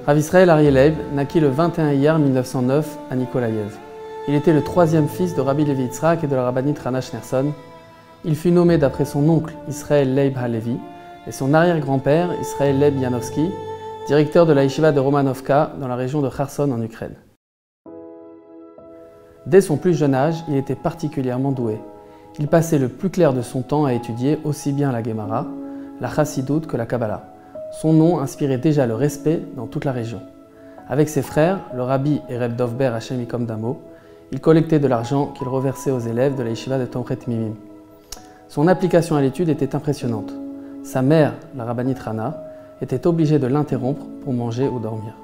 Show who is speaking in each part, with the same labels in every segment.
Speaker 1: Rav Israël Aryeh Leib naquit le 21 Iyar 1909 à Nikolaïev. Il était le troisième fils de Rabbi Levi Yitzhak et de la rabbinite Hana Schneerson. Il fut nommé d'après son oncle Israël Leib HaLevi et son arrière-grand-père Israël Leib Janowski, directeur de la yeshiva de Romanovka dans la région de Kherson en Ukraine. Dès son plus jeune âge, il était particulièrement doué. Il passait le plus clair de son temps à étudier aussi bien la Gemara, la Chassidoute que la Kabbalah. Son nom inspirait déjà le respect dans toute la région. Avec ses frères, le rabbi et Reb Dov Ber Hashem Yikom Damo, il collectait de l'argent qu'il reversait aux élèves de la yeshiva de Tomret Mimim. Son application à l'étude était impressionnante. Sa mère, la rabbinite Hana, était obligée de l'interrompre pour manger ou dormir.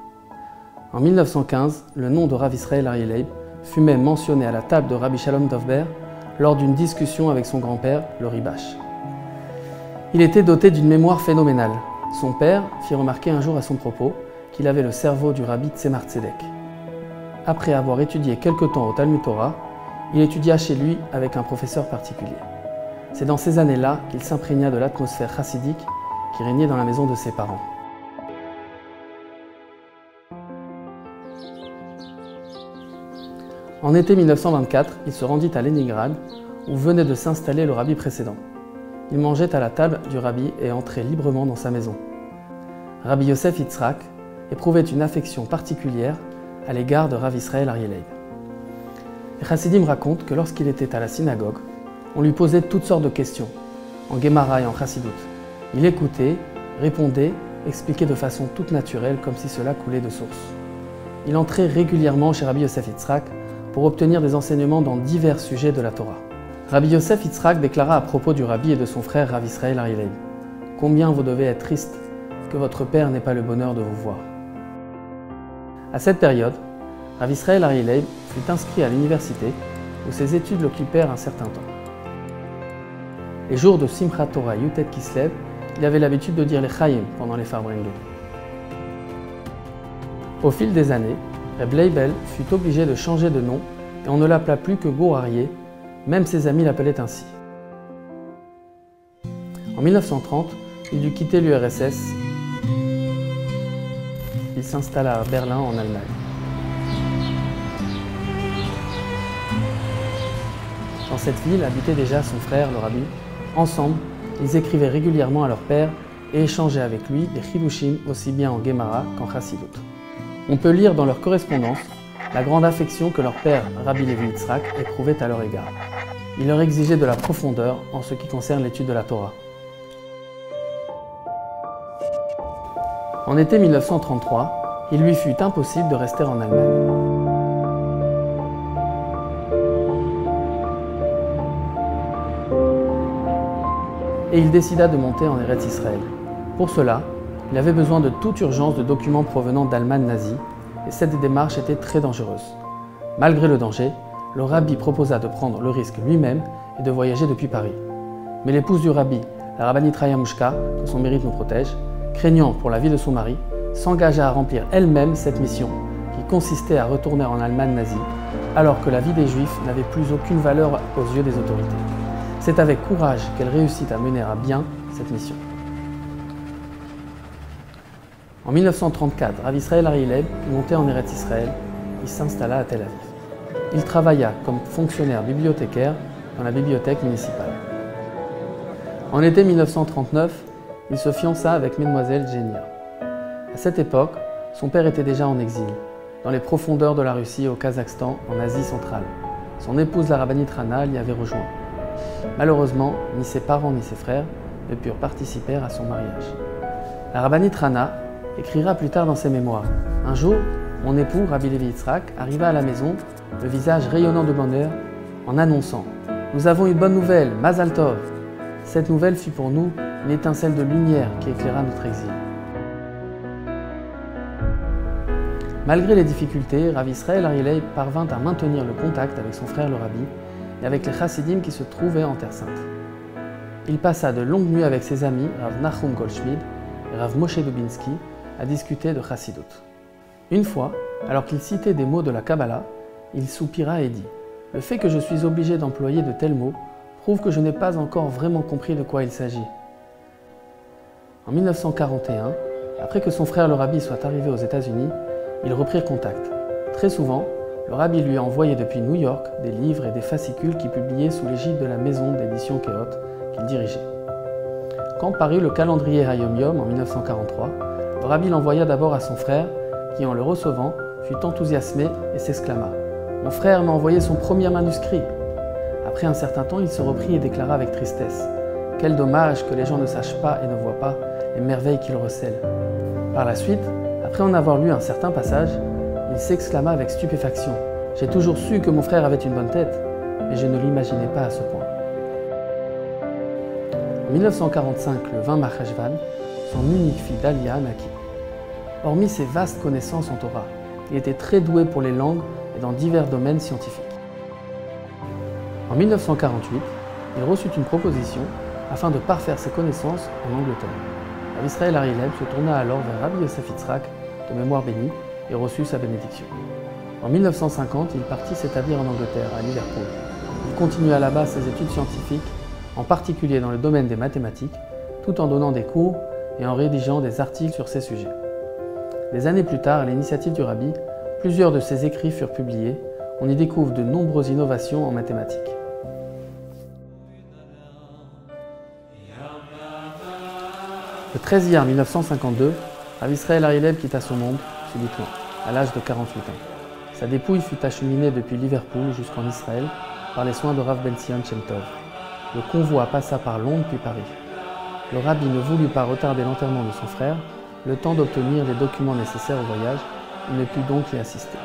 Speaker 1: En 1915, le nom de Rav Israël Aryeh Leib fut même mentionné à la table de Rabbi Shalom Dov Ber lors d'une discussion avec son grand-père, le Ribash. Il était doté d'une mémoire phénoménale. Son père fit remarquer un jour à son propos qu'il avait le cerveau du rabbi Tzemar Tzedek. Après avoir étudié quelque temps au Talmud Torah, il étudia chez lui avec un professeur particulier. C'est dans ces années-là qu'il s'imprégna de l'atmosphère chassidique qui régnait dans la maison de ses parents. En été 1924, il se rendit à Leningrad, où venait de s'installer le rabbi précédent. Il mangeait à la table du rabbi et entrait librement dans sa maison. Rabbi Yosef Yitzhak éprouvait une affection particulière à l'égard de Rav Israël Aryeh Leib. Les chassidim racontent que lorsqu'il était à la synagogue, on lui posait toutes sortes de questions, en Gemara et en Chassidoute. Il écoutait, répondait, expliquait de façon toute naturelle comme si cela coulait de source. Il entrait régulièrement chez Rabbi Yosef Yitzhak pour obtenir des enseignements dans divers sujets de la Torah. Rabbi Yosef Yitzhak déclara à propos du rabbi et de son frère Rav Israël Aryeh Leib : « Combien vous devez être triste que votre père n'ait pas le bonheur de vous voir. » À cette période, Rav Israël Aryeh Leib fut inscrit à l'université où ses études l'occupèrent un certain temps. Les jours de Simchat Torah Yutet Kislev, il avait l'habitude de dire les Chaim pendant les Farbrengen. Au fil des années, Reb Leibel fut obligé de changer de nom et on ne l'appela plus que Gour Aryeh, même ses amis l'appelaient ainsi. En 1930, il dut quitter l'URSS. Il s'installa à Berlin en Allemagne. Dans cette ville habitait déjà son frère, le rabbi. Ensemble, ils écrivaient régulièrement à leur père et échangeaient avec lui des chidushim aussi bien en Gemara qu'en Chassidut. On peut lire dans leur correspondance la grande affection que leur père, Rabbi Levi Yitzhak, éprouvait à leur égard. Il leur exigeait de la profondeur en ce qui concerne l'étude de la Torah. En été 1933, il lui fut impossible de rester en Allemagne. Et il décida de monter en Eretz Israël. Pour cela, il avait besoin de toute urgence de documents provenant d'Allemagne nazie, et cette démarche était très dangereuse. Malgré le danger, le rabbi proposa de prendre le risque lui-même et de voyager depuis Paris. Mais l'épouse du rabbi, la rabbinite Raya Mushka, que son mérite nous protège, craignant pour la vie de son mari, s'engagea à remplir elle-même cette mission qui consistait à retourner en Allemagne nazie, alors que la vie des Juifs n'avait plus aucune valeur aux yeux des autorités. C'est avec courage qu'elle réussit à mener à bien cette mission. En 1934, Rav Israël Aryeh Leib montait en Eretz Israël. Il s'installa à Tel Aviv. Il travailla comme fonctionnaire bibliothécaire dans la bibliothèque municipale. En été 1939, il se fiança avec Mademoiselle Genia. À cette époque, son père était déjà en exil, dans les profondeurs de la Russie et au Kazakhstan, en Asie centrale. Son épouse, la rabbinite Hana, l'y avait rejoint. Malheureusement, ni ses parents ni ses frères ne purent participer à son mariage. La rabbinite Hana écrira plus tard dans ses mémoires : « Un jour, mon époux, Rabbi Levi Yitzhak, arriva à la maison, le visage rayonnant de bonheur, en annonçant « Nous avons une bonne nouvelle, Mazal Tov !» Cette nouvelle fut pour nous une étincelle de lumière qui éclaira notre exil. Malgré les difficultés, Rav Israël Aryeh Leib parvint à maintenir le contact avec son frère le rabbi et avec les chassidim qui se trouvaient en Terre Sainte. Il passa de longues nuits avec ses amis Rav Nachum Goldschmidt et Rav Moshe Dubinsky à discuter de Chassidut. Une fois, alors qu'il citait des mots de la Kabbalah, il soupira et dit « Le fait que je suis obligé d'employer de tels mots prouve que je n'ai pas encore vraiment compris de quoi il s'agit. » En 1941, Après que son frère le rabbi soit arrivé aux États-Unis, ils reprirent contact. Très souvent, le rabbi lui a envoyé depuis New York des livres et des fascicules qu'il publiait sous l'égide de la maison d'édition Keot qu'il dirigeait. Quand parut le calendrier Hayom Yom en 1943, le rabbi l'envoya d'abord à son frère qui, en le recevant, fut enthousiasmé et s'exclama « Mon frère m'a envoyé son premier manuscrit !» Après un certain temps, il se reprit et déclara avec tristesse « Quel dommage que les gens ne sachent pas et ne voient pas les merveilles qu'il recèle !» Par la suite, après en avoir lu un certain passage, il s'exclama avec stupéfaction « J'ai toujours su que mon frère avait une bonne tête, mais je ne l'imaginais pas à ce point. » En 1945, le 20 Marcheshvan, son unique fille Dalia naquit. Hormis ses vastes connaissances en Torah, il était très doué pour les langues et dans divers domaines scientifiques. En 1948, il reçut une proposition afin de parfaire ses connaissances en Angleterre. Rav Israël Aryeh Leib se tourna alors vers Rabbi Yosef Yitzhak, de mémoire bénie, et reçut sa bénédiction. En 1950, il partit s'établir en Angleterre, à Liverpool. Il continua là-bas ses études scientifiques, en particulier dans le domaine des mathématiques, tout en donnant des cours et en rédigeant des articles sur ces sujets. Des années plus tard, à l'initiative du rabbi, plusieurs de ses écrits furent publiés. On y découvre de nombreuses innovations en mathématiques. Le 13 Iyar 1952, Rav Israël Aryeh Leib quitta ce monde subitement, à l'âge de 48 ans. Sa dépouille fut acheminée depuis Liverpool jusqu'en Israël par les soins de Rav Ben Zion Shem Tov. Le convoi passa par Londres puis Paris. Le rabbi ne voulut pas retarder l'enterrement de son frère, le temps d'obtenir les documents nécessaires au voyage. Il ne put donc y assister.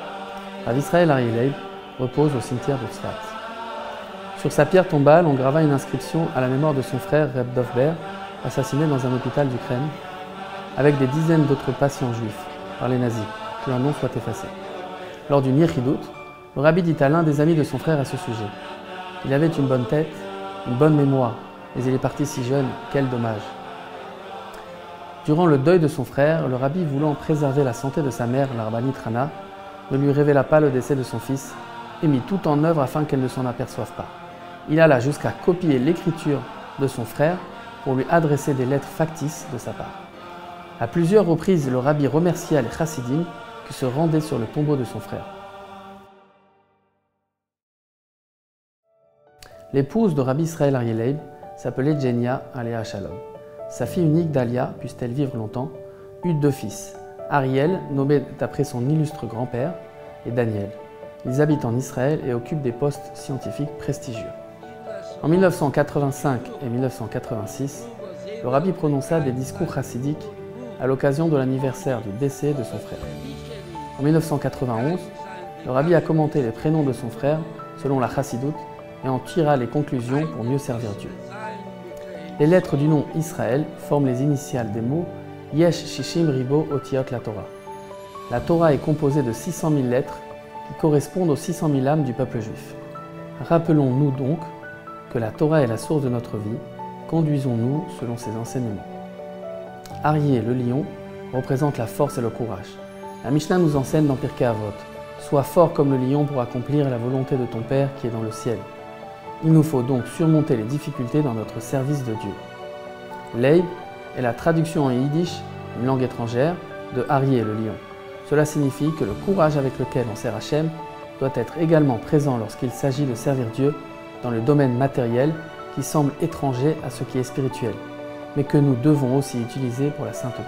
Speaker 1: Rav Israël Aryeh Leib repose au cimetière de Tzfat. Sur sa pierre tombale, on grava une inscription à la mémoire de son frère Reb Dov Ber, assassiné dans un hôpital d'Ukraine, avec des dizaines d'autres patients juifs par les nazis, que leur nom soit effacé. Lors d'une Yechidut, le rabbi dit à l'un des amis de son frère à ce sujet « Il avait une bonne tête, une bonne mémoire, mais il est parti si jeune, quel dommage !» Durant le deuil de son frère, le rabbi, voulant préserver la santé de sa mère, la rabbinite Hana, ne lui révéla pas le décès de son fils et mit tout en œuvre afin qu'elle ne s'en aperçoive pas. Il alla jusqu'à copier l'écriture de son frère pour lui adresser des lettres factices de sa part. À plusieurs reprises, le rabbi remercia les chassidim qui se rendaient sur le tombeau de son frère. L'épouse de Rabbi Israël Aryeh Leib s'appelait Jenia Aléa Shalom. Sa fille unique Dalia, puisse-t-elle vivre longtemps, eut deux fils, Ariel, nommé d'après son illustre grand-père, et Daniel. Ils habitent en Israël et occupent des postes scientifiques prestigieux. En 1985 et 1986, le rabbi prononça des discours chassidiques à l'occasion de l'anniversaire du décès de son frère. En 1991, le rabbi a commenté les prénoms de son frère selon la chassidoute et en tira les conclusions pour mieux servir Dieu. Les lettres du nom Israël forment les initiales des mots Yesh Shishim Ribo Otiot la Torah. La Torah est composée de 600 000 lettres qui correspondent aux 600 000 âmes du peuple juif. Rappelons-nous donc que la Torah est la source de notre vie, conduisons-nous selon ses enseignements. Aryeh, le lion, représente la force et le courage. La Mishnah nous enseigne dans Pirkei Avot « Sois fort comme le lion pour accomplir la volonté de ton Père qui est dans le ciel ». Il nous faut donc surmonter les difficultés dans notre service de Dieu. Leib est la traduction en yiddish, une langue étrangère, de Aryeh, le lion. Cela signifie que le courage avec lequel on sert Hachem doit être également présent lorsqu'il s'agit de servir Dieu dans le domaine matériel qui semble étranger à ce qui est spirituel, mais que nous devons aussi utiliser pour la sainteté.